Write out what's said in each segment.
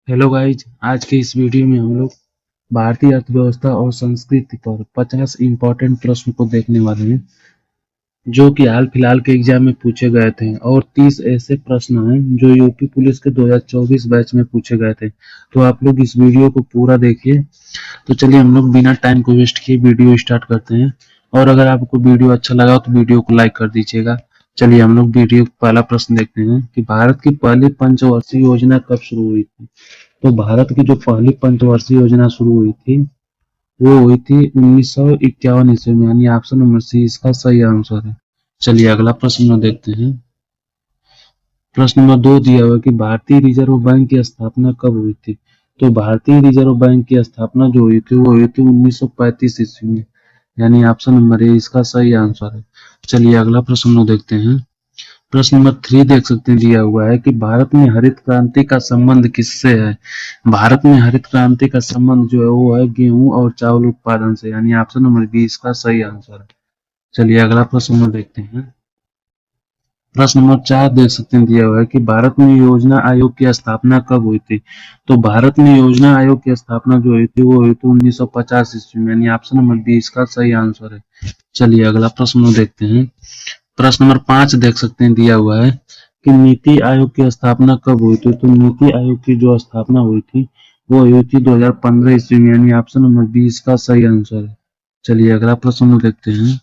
Hello guys, आज के इस वीडियो में हम लोग भारतीय अर्थव्यवस्था और संस्कृति पर 50 इम्पोर्टेंट प्रश्न को देखने वाले हैं जो कि हाल फिलहाल के एग्जाम में पूछे गए थे और 30 ऐसे प्रश्न हैं जो यूपी पुलिस के 2024 बैच में पूछे गए थे। तो आप लोग इस वीडियो को पूरा देखिए। तो चलिए हम लोग बिना टाइम को वेस्ट किए वीडियो स्टार्ट करते हैं। और अगर आपको वीडियो अच्छा लगा तो वीडियो को लाइक कर दीजिएगा। चलिए हम लोग वीडियो का पहला प्रश्न देखते हैं कि भारत की पहली पंचवर्षीय योजना कब शुरू हुई थी। तो भारत की जो पहली पंचवर्षीय योजना शुरू हुई थी वो हुई थी 1951 ईस्वी में, यानी ऑप्शन नंबर सी इसका सही आंसर है। चलिए अगला प्रश्न देखते हैं। प्रश्न नंबर 2 दिया हुआ है कि भारतीय रिजर्व बैंक की स्थापना कब हुई थी। तो भारतीय रिजर्व बैंक की स्थापना जो हुई थी वो हुई थी 1935 ईस्वी में, यानी ऑप्शन नंबर ए इसका सही आंसर है। चलिए अगला प्रश्न देखते हैं। प्रश्न नंबर 3 देख सकते हैं, दिया हुआ है कि भारत में हरित क्रांति का संबंध किससे है। भारत में हरित क्रांति का संबंध जो है वो है गेहूं और चावल उत्पादन से, यानी ऑप्शन नंबर बी इसका सही आंसर है। चलिए अगला प्रश्न देखते हैं। प्रश्न नंबर 4 देख सकते हैं, दिया हुआ है कि भारत में योजना आयोग की स्थापना कब हुई थी। तो भारत में योजना आयोग की स्थापना जो हुई थी वो हुई थी 1950 ईस्वी में, यानी ऑप्शन नंबर बी इसका सही आंसर है। चलिए अगला प्रश्न देखते हैं। प्रश्न नंबर 5 देख सकते हैं, दिया हुआ है कि नीति आयोग की स्थापना कब हुई थी। तो नीति आयोग की जो स्थापना हुई थी वो हुई थी 2015 ईस्वी में, यानी ऑप्शन नंबर बी इसका सही आंसर है। चलिए अगला प्रश्न देखते हैं।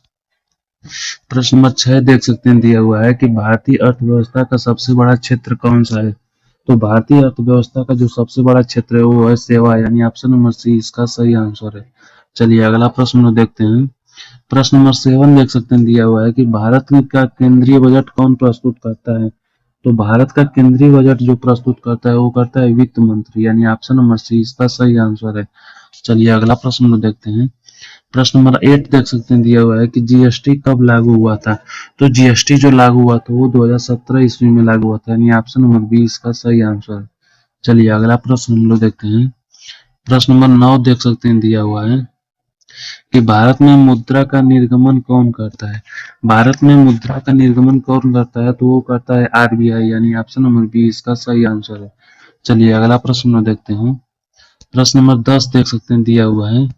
प्रश्न नंबर 6 देख सकते हैं, दिया हुआ है कि भारतीय अर्थव्यवस्था का सबसे बड़ा क्षेत्र कौन सा है। तो भारतीय अर्थव्यवस्था का जो सबसे बड़ा क्षेत्र है वो है सेवा, यानी ऑप्शन नंबर सी इसका सही आंसर है। चलिए अगला प्रश्न देखते हैं। प्रश्न नंबर 7 देख सकते हैं, दिया हुआ है कि भारत का केंद्रीय बजट कौन प्रस्तुत करता है। तो भारत का केंद्रीय बजट जो प्रस्तुत करता है वो करता है वित्त मंत्री, यानी ऑप्शन नंबर सी इसका सही आंसर है। चलिए अगला प्रश्न देखते हैं। प्रश्न नंबर 8 देख सकते हैं, दिया हुआ है कि जीएसटी कब लागू हुआ था। तो जीएसटी जो लागू हुआ था वो 2017 ईस्वी में लागू हुआ था, यानी ऑप्शन नंबर बी इसका सही आंसर है। चलिए अगला प्रश्न हम लोग देखते हैं। प्रश्न नंबर 9 देख सकते हैं, दिया हुआ है कि भारत में मुद्रा का निर्गमन कौन करता है। भारत में मुद्रा का निर्गमन कौन करता है, तो वो करता है आरबीआई, यानी ऑप्शन नंबर बी इसका सही आंसर है। चलिए अगला प्रश्न देखते हैं। प्रश्न नंबर 10 देख सकते हैं, दिया हुआ है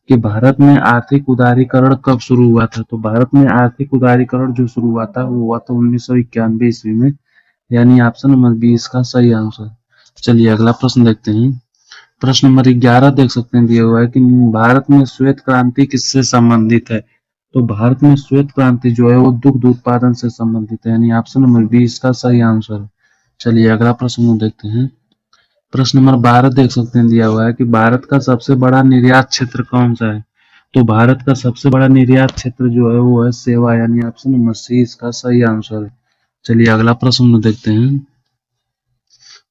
कि भारत में आर्थिक उदारीकरण कब शुरू हुआ था। तो भारत में आर्थिक उदारीकरण जो शुरू हुआ था वो हुआ था 1991 ईस्वी में, यानी ऑप्शन नंबर बी इसका सही आंसर। चलिए अगला प्रश्न देखते हैं। प्रश्न नंबर 11 देख सकते हैं, दिया हुआ है कि भारत में श्वेत क्रांति किससे संबंधित है। तो भारत में श्वेत क्रांति जो है वो दुग्ध उत्पादन से संबंधित है, यानी ऑप्शन नंबर बी इसका सही आंसर है। चलिए अगला प्रश्न देखते हैं। प्रश्न नंबर 12 देख सकते हैं, दिया हुआ है कि भारत का सबसे बड़ा निर्यात क्षेत्र कौन सा है। तो भारत का सबसे बड़ा निर्यात क्षेत्र जो है वो है सेवा, यानी ऑप्शन नंबर सी इसका सही आंसर है। चलिए अगला प्रश्न देखते हैं।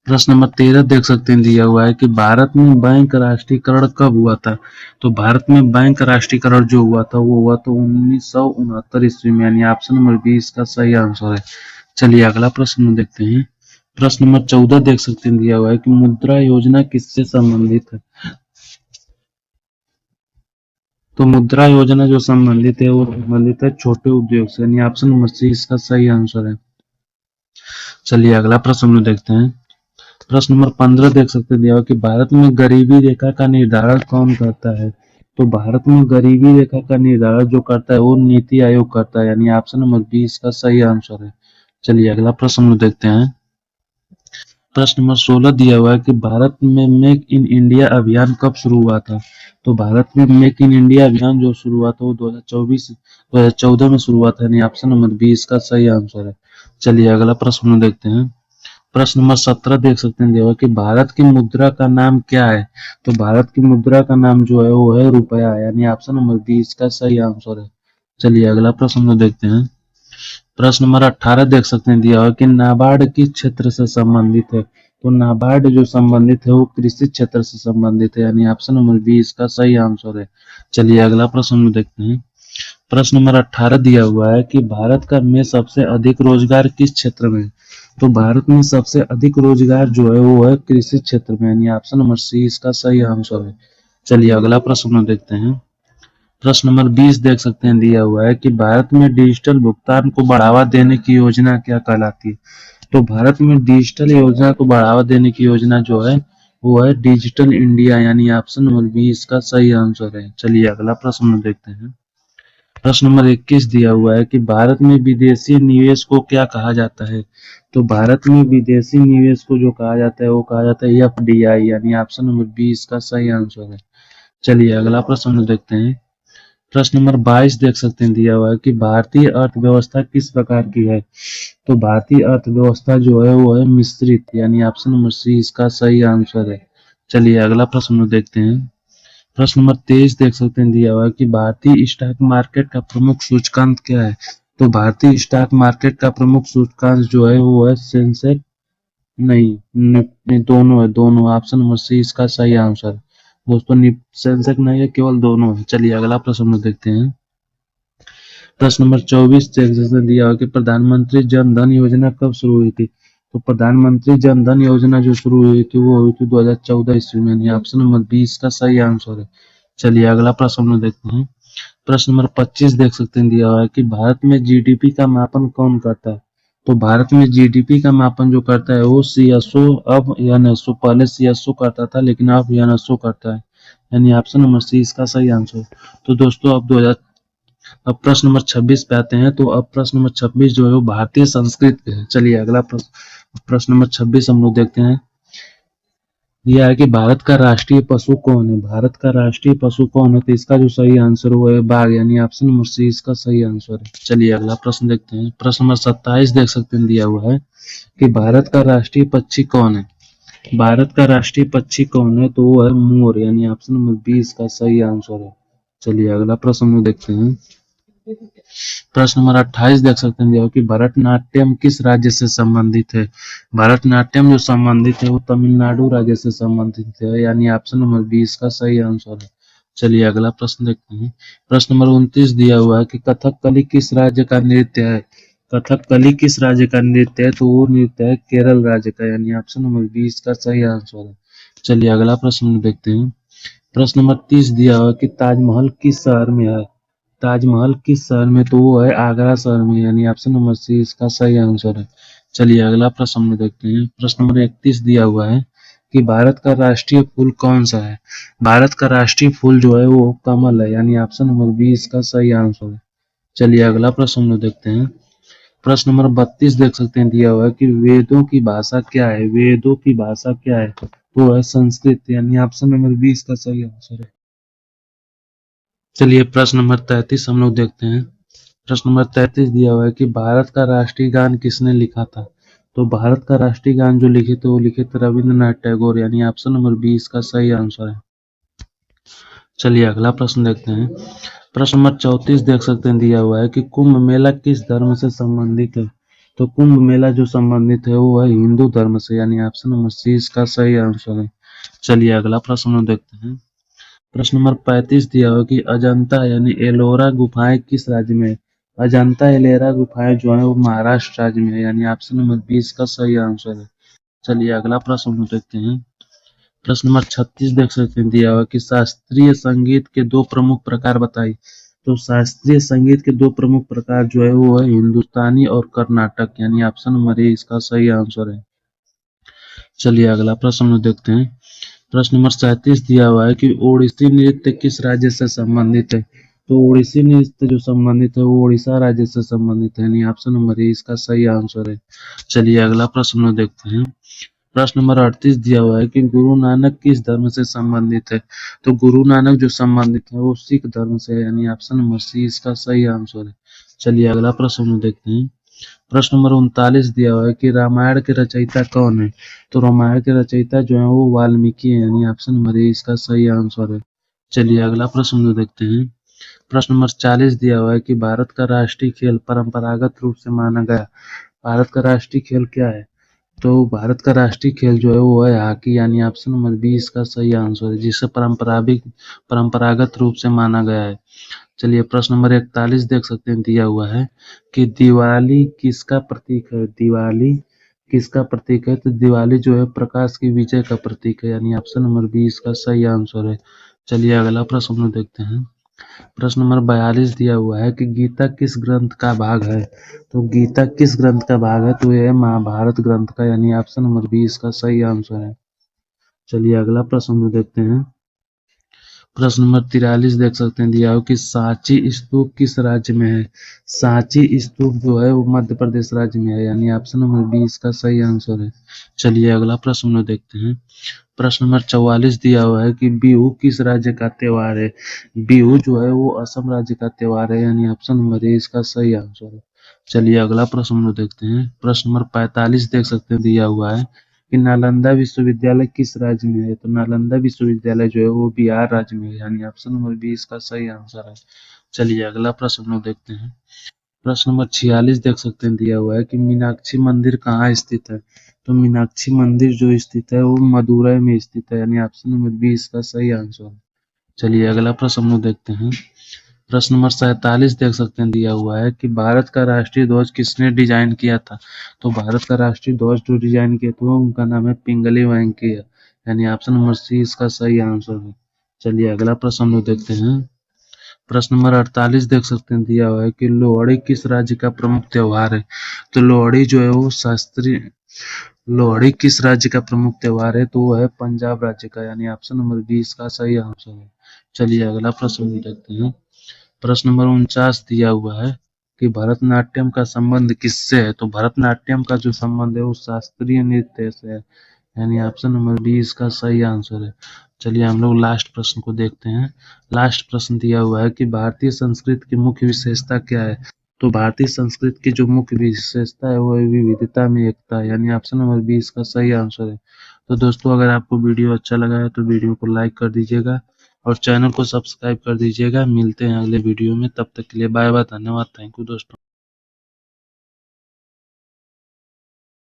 प्रश्न नंबर 13 देख सकते हैं, दिया हुआ है कि भारत में बैंक राष्ट्रीयकरण कब हुआ था। तो भारत में बैंक राष्ट्रीयकरण जो हुआ था वो हुआ था 1969 ईस्वी में, यानी ऑप्शन नंबर बी इसका सही आंसर है। चलिए अगला प्रश्न देखते हैं। प्रश्न नंबर 14 देख सकते हैं, दिया हुआ है कि मुद्रा योजना किससे संबंधित है। तो मुद्रा योजना जो संबंधित है वो संबंधित है छोटे उद्योग से, यानी ऑप्शन नंबर सी इसका सही आंसर है। चलिए अगला प्रश्न देखते हैं। प्रश्न नंबर 15 देख सकते हैं, दिया हुआ कि भारत में गरीबी रेखा का निर्धारण कौन करता है। तो भारत में गरीबी रेखा का निर्धारण जो करता है वो नीति आयोग करता है, यानी ऑप्शन नंबर बी इसका सही आंसर है। चलिए अगला प्रश्न देखते हैं। प्रश्न नंबर 16 दिया हुआ है कि भारत में मेक इन इंडिया अभियान कब शुरू हुआ था। तो भारत में मेक इन इंडिया अभियान जो शुरू हुआ था वो 2014 में शुरू हुआ था, यानी ऑप्शन नंबर बी इसका सही आंसर है। चलिए अगला प्रश्न देखते हैं। प्रश्न नंबर 17 देख सकते हैं, दिया हुआ कि भारत की मुद्रा का नाम क्या है। तो भारत की मुद्रा का नाम जो है वो है रुपया, यानी ऑप्शन नंबर बी इसका सही आंसर है। चलिए अगला प्रश्न देखते हैं। प्रश्न नंबर 18 देख सकते हैं, दिया हुआ कि नाबार्ड किस क्षेत्र से संबंधित है। तो नाबार्ड जो संबंधित है वो कृषि क्षेत्र से संबंधित है, यानी ऑप्शन नंबर बी इसका सही आंसर है। चलिए अगला प्रश्न देखते हैं। प्रश्न नंबर 18 दिया हुआ है कि भारत का में सबसे अधिक रोजगार किस क्षेत्र में है। तो भारत में सबसे अधिक रोजगार जो है वो है कृषि क्षेत्र में, यानी ऑप्शन नंबर सी इसका सही आंसर है। चलिए अगला प्रश्न देखते हैं। प्रश्न नंबर 20 देख सकते हैं, दिया हुआ है कि भारत में डिजिटल भुगतान को बढ़ावा देने की योजना क्या कहलाती है। तो भारत में डिजिटल योजना को बढ़ावा देने की योजना जो है वो है डिजिटल इंडिया, यानी ऑप्शन नंबर बी इसका सही आंसर है। चलिए अगला प्रश्न देखते हैं। प्रश्न नंबर 21 दिया हुआ है कि भारत में विदेशी निवेश को क्या कहा जाता है। तो भारत में विदेशी निवेश को जो कहा जाता है वो कहा जाता है एफडीआई, यानी ऑप्शन नंबर बी इसका सही आंसर है। चलिए अगला प्रश्न देखते हैं। प्रश्न नंबर 22 देख सकते हैं, दिया हुआ है कि भारतीय अर्थव्यवस्था किस प्रकार की है। तो भारतीय अर्थव्यवस्था जो है वो है मिश्रित, यानी ऑप्शन नंबर सी इसका सही आंसर है। चलिए अगला प्रश्न देखते हैं। प्रश्न नंबर 23 देख सकते हैं, दिया हुआ है कि भारतीय स्टॉक मार्केट का प्रमुख सूचकांक क्या है। तो भारतीय स्टॉक मार्केट का प्रमुख सूचकांक जो है वो है सेंसेक्स, नहीं दोनों है, दोनों, ऑप्शन नंबर सी इसका सही आंसर है। दोस्तों सेंसेक्स नहीं है, केवल दोनों है। चलिए अगला प्रश्न देखते हैं। प्रश्न नंबर 24 से दिया हुआ कि प्रधानमंत्री जन धन योजना कब शुरू हुई थी। तो प्रधानमंत्री जन धन योजना जो शुरू हुई थी वो हुई थी 2014 ईस्वी में, यानी ऑप्शन नंबर बी इसका सही आंसर है। चलिए अगला प्रश्न देखते हैं। प्रश्न नंबर 25 देख सकते हैं, दिया हुआ है कि भारत में जीडीपी का मापन कौन करता है। तो भारत में जीडीपी का मापन जो करता है वो सीएसओ, अब एनएसओ, पहले सीएसओ करता था लेकिन अब एनएसओ करता है, यानी ऑप्शन नंबर सी इसका सही आंसर। तो दोस्तों अब प्रश्न नंबर 26 पे आते हैं। तो अब प्रश्न नंबर 26 जो है वो भारतीय संस्कृत पे है। चलिए अगला प्रश्न नंबर 26 हम लोग देखते हैं। यह है कि भारत का राष्ट्रीय पशु कौन है। भारत का राष्ट्रीय पशु कौन है, तो इसका जो सही आंसर वो है बाघ, यानी ऑप्शन नंबर सी इसका सही आंसर है। चलिए अगला प्रश्न देखते हैं। प्रश्न नंबर 27 देख सकते हैं, दिया हुआ है कि भारत का राष्ट्रीय पक्षी कौन है। भारत का राष्ट्रीय पक्षी कौन है, तो वो है मोर, यानी ऑप्शन नंबर बी इसका सही आंसर है। चलिए अगला प्रश्न देखते हैं। प्रश्न नंबर 28 देख सकते हैं कि भरतनाट्यम किस राज्य से संबंधित है। भरतनाट्यम जो संबंधित है वो तमिलनाडु राज्य से संबंधित है, यानी ऑप्शन नंबर बी इसका सही आंसर है। चलिए अगला प्रश्न देखते हैं। प्रश्न नंबर 29 दिया हुआ है कि कथकली किस राज्य का नृत्य है। कथकली किस राज्य का नृत्य है, तो वो नृत्य है केरल राज्य का, यानी ऑप्शन नंबर बी इसका सही आंसर है। चलिए अगला प्रश्न देखते हैं। प्रश्न नंबर 30 दिया हुआ है कि ताजमहल किस शहर में है। ताजमहल किस शहर में, तो वो है आगरा शहर में, यानी ऑप्शन नंबर सी इसका सही आंसर है। चलिए अगला प्रश्न हम देखते हैं। प्रश्न नंबर 31 दिया हुआ है कि भारत का राष्ट्रीय फूल कौन सा है। भारत का राष्ट्रीय फूल जो है वो कमल है, यानी ऑप्शन नंबर बी इसका सही आंसर है। चलिए अगला प्रश्न हम देखते हैं। प्रश्न नंबर 32 देख सकते हैं, दिया हुआ है कि वेदों की भाषा क्या है। वेदों की भाषा क्या है, तो है संस्कृत, यानी ऑप्शन नंबर बी इसका सही आंसर है। चलिए प्रश्न नंबर 33 हम लोग देखते हैं। प्रश्न नंबर 33 दिया हुआ है कि भारत का राष्ट्रीय गान किसने लिखा था। तो भारत का राष्ट्रीय गान जो लिखे थे वो लिखे थे रविंद्रनाथ टैगोर, यानी ऑप्शन नंबर बी इसका सही आंसर है। चलिए अगला प्रश्न देखते हैं। प्रश्न नंबर 34 देख सकते हैं, दिया हुआ है कि कुंभ मेला किस धर्म से संबंधित है। तो कुंभ मेला जो संबंधित है वो है हिंदू धर्म से, यानी ऑप्शन नंबर सी इसका सही आंसर है। चलिए अगला प्रश्न देखते हैं। प्रश्न नंबर 35 दिया हुआ कि अजंता यानी एलोरा गुफाएं किस राज्य में है। अजंता एलोरा गुफाएं जो है वो महाराष्ट्र राज्य में है, यानी ऑप्शन नंबर 20 का सही आंसर है। चलिए अगला प्रश्न हम देखते हैं। प्रश्न नंबर 36 देख सकते हैं, दिया हुआ कि शास्त्रीय संगीत के दो प्रमुख प्रकार बताइए। तो शास्त्रीय संगीत के दो प्रमुख प्रकार जो है वो है हिंदुस्तानी और कर्नाटक, यानी ऑप्शन नंबर ए इसका सही आंसर है। चलिए अगला प्रश्न देखते हैं। प्रश्न नंबर 37 दिया हुआ है कि ओडिसी नृत्य किस राज्य से संबंधित है। तो ओडिसी नृत्य जो संबंधित है वो उड़ीसा राज्य से संबंधित है, यानी ऑप्शन नंबर ए इसका सही आंसर है। चलिए अगला प्रश्न देखते हैं। प्रश्न नंबर 38 दिया हुआ है कि गुरु नानक किस धर्म से संबंधित है। तो गुरु नानक जो संबंधित है वो सिख धर्म से है, यानी ऑप्शन नंबर सी इसका सही आंसर है। चलिए अगला प्रश्न देखते हैं। प्रश्न नंबर 39 दिया हुआ है कि रामायण के रचयिता कौन है। तो रामायण के रचयिता जो है वो वाल्मीकि है, यानी ऑप्शन नंबर ए इसका सही आंसर है। चलिए अगला प्रश्न देखते हैं। प्रश्न नंबर 40 दिया हुआ है कि भारत का राष्ट्रीय खेल परंपरागत रूप से माना गया। भारत का राष्ट्रीय खेल क्या है। तो भारत का राष्ट्रीय खेल जो है वो है हॉकी, यानी ऑप्शन नंबर बी इसका सही आंसर है, जिसे परंपरागत रूप से माना गया है। चलिए प्रश्न नंबर 41 देख सकते हैं, दिया हुआ है कि दिवाली किसका प्रतीक है। दिवाली किसका प्रतीक है, तो दिवाली जो है प्रकाश की विजय का प्रतीक है, यानी ऑप्शन नंबर बी इसका सही आंसर है। चलिए अगला प्रश्न देखते हैं। प्रश्न नंबर 42 दिया हुआ है कि गीता किस ग्रंथ का भाग है। तो गीता किस ग्रंथ का भाग है, तो यह महाभारत ग्रंथ का, यानी ऑप्शन नंबर बी इसका सही आंसर है। चलिए अगला प्रश्न हम लोग देखते हैं। प्रश्न नंबर 43 देख सकते हैं दिया हो कि सांची स्तूप किस राज्य में है। सांची स्तूप जो है वो मध्य प्रदेश राज्य में है, यानी ऑप्शन नंबर बी इसका सही आंसर है। चलिए अगला प्रश्न हम लोग देखते हैं। प्रश्न नंबर 44 दिया हुआ है कि बिहू किस राज्य का त्योहार है। बिहू जो है वो असम राज्य का त्योहार है, यानी ऑप्शन नंबर ए इसका सही आंसर है। चलिए अगला प्रश्न हम लोग देखते हैं। प्रश्न नंबर 45 देख सकते हैं दिया हुआ है कि नालंदा विश्वविद्यालय किस राज्य में है। तो नालंदा विश्वविद्यालय जो है वो बिहार राज्य में है, यानी ऑप्शन नंबर बी इसका सही आंसर है। चलिए अगला प्रश्न हम लोग देखते हैं। प्रश्न नंबर 46 देख सकते हैं दिया हुआ है कि मीनाक्षी मंदिर कहाँ स्थित है। तो मीनाक्षी मंदिर जो स्थित है वो मदुरई में स्थित है, यानी ऑप्शन नंबर बी इसका सही आंसर है। चलिए अगला प्रश्न हम लोग देखते हैं। प्रश्न नंबर 47 देख सकते हैं दिया हुआ है कि भारत का राष्ट्रीय ध्वज किसने डिजाइन किया था। तो भारत का राष्ट्रीय ध्वज जो डिजाइन किया था उनका नाम है पिंगली वेंकैया, यानी ऑप्शन नंबर सी इसका सही आंसर है। चलिए अगला प्रश्न हम लोग देखते हैं। प्रश्न नंबर 48 देख सकते हैं दिया हुआ है कि लोहड़ी किस राज्य का प्रमुख त्योहार है। तो लोहड़ी जो है वो शास्त्रीय लोहड़ी किस राज्य का प्रमुख त्योहार है। तो वो है पंजाब राज्य का, यानी ऑप्शन नंबर बी इसका सही आंसर है। चलिए अगला प्रश्न हम देखते हैं। प्रश्न नंबर 49 दिया हुआ है कि भरतनाट्यम का संबंध किससे है। तो भरतनाट्यम का जो संबंध है वो शास्त्रीय नृत्य से है, यानी ऑप्शन नंबर बी इसका सही आंसर है। चलिए हम लोग लास्ट प्रश्न को देखते हैं। लास्ट प्रश्न दिया हुआ है कि भारतीय संस्कृति की मुख्य विशेषता क्या है। तो भारतीय संस्कृति की जो मुख्य विशेषता है वो है विविधता में एकता है, यानी ऑप्शन नंबर बी इसका सही आंसर है। तो दोस्तों अगर आपको वीडियो अच्छा लगा है तो वीडियो को लाइक कर दीजिएगा और चैनल को सब्सक्राइब कर दीजिएगा। मिलते हैं अगले वीडियो में, तब तक के लिए बाय बाय, धन्यवाद, थैंक यू दोस्तों।